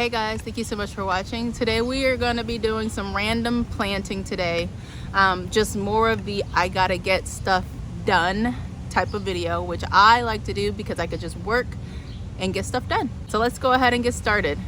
Hey guys, thank you so much for watching. Today we are going to be doing some random planting today. Just more of the I gotta get stuff done type of video, which I like to do because I could just work and get stuff done. So let's go ahead and get started.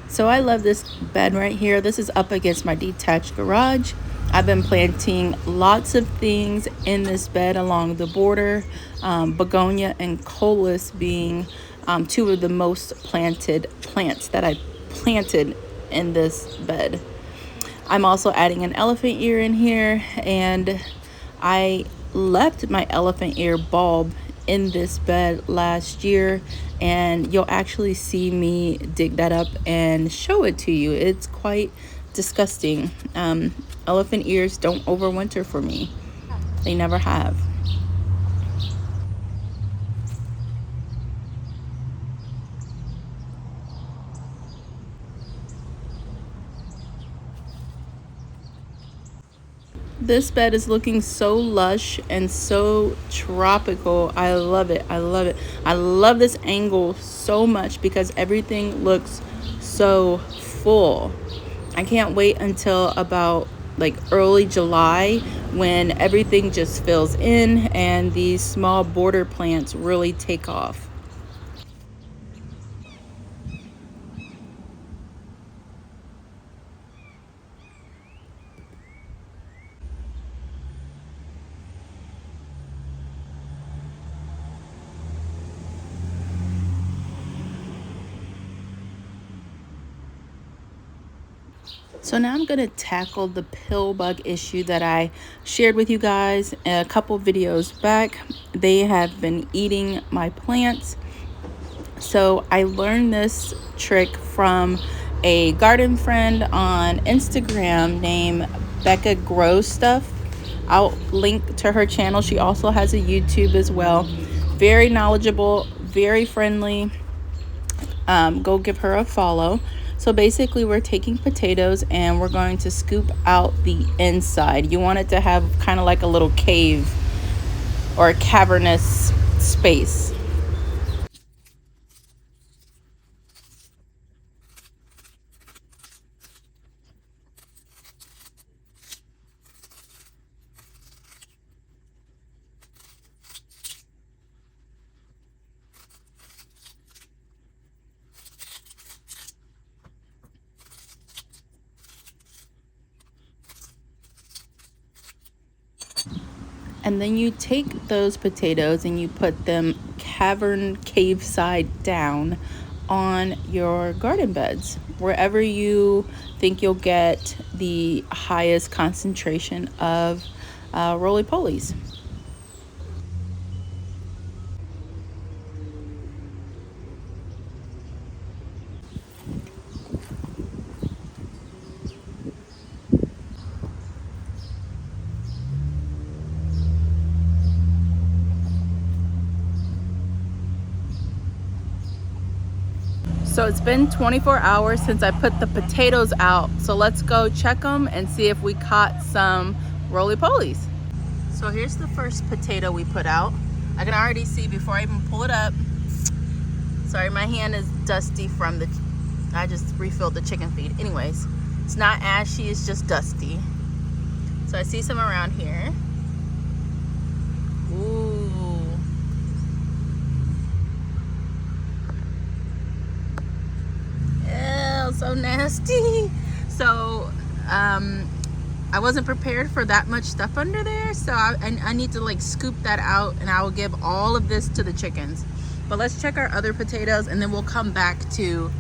So I love this bed right here. This is up against my detached garage. I've been planting lots of things in this bed along the border, begonia and coleus being two of the most planted plants that I planted in this bed. I'm also adding an elephant ear in here, and I left my elephant ear bulb in this bed last year, and you'll actually see me dig that up and show it to you. It's quite disgusting. Elephant ears don't overwinter for me. They never have. This bed is looking so lush and so tropical. I love it. I love it. I love this angle so much because everything looks so full. I can't wait until about like early July when everything just fills in and these small border plants really take off. So now I'm going to tackle the pill bug issue that I shared with you guys a couple videos back. They have been eating my plants. So I learned this trick from a garden friend on Instagram named Becca Grows Stuff. I'll link to her channel. She also has a YouTube as well. Very knowledgeable, very friendly. Go give her a follow. So basically we're taking potatoes and we're going to scoop out the inside. You want it to have kind of like a little cave or a cavernous space. And then you take those potatoes and you put them cave side down on your garden beds, wherever you think you'll get the highest concentration of roly-polies. So it's been 24 hours since I put the potatoes out. So let's go check them and see if we caught some roly-polies. So here's the first potato we put out. I can already see before I even pull it up. Sorry, my hand is dusty from I just refilled the chicken feed. Anyways, it's not ashy, it's just dusty. So I see some around here. Ooh. So nasty. So I wasn't prepared for that much stuff under there, so I need to like scoop that out, and I will give all of this to the chickens. But let's check our other potatoes and then we'll come back to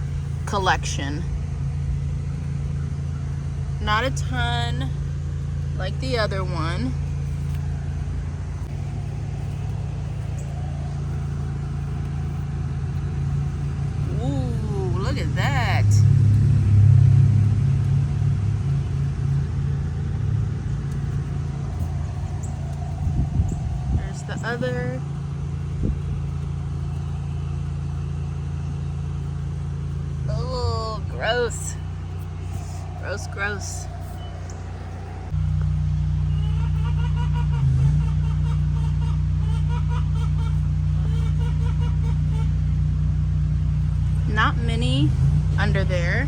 collection. Not a ton like the other one. Ooh, look at that. There's the other. Oh, gross. Gross, gross. Not many under there.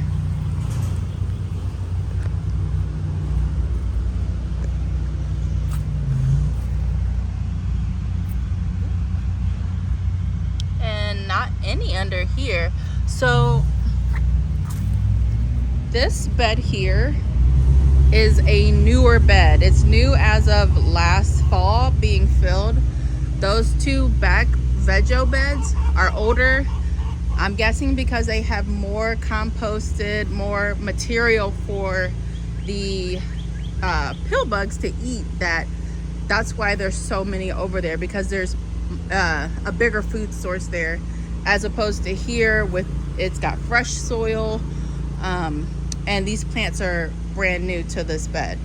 And not any under here. So this bed here is a newer bed. It's new as of last fall being filled. Those two back Vego beds are older. I'm guessing because they have more composted, more material for the pill bugs to eat, that's why there's so many over there, because there's a bigger food source there, as opposed to here with it's got fresh soil, and these plants are brand new to this bed.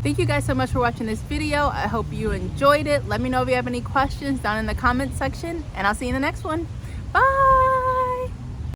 Thank you guys so much for watching this video. I hope you enjoyed it. Let me know if you have any questions down in the comment section, and I'll see you in the next one. Bye.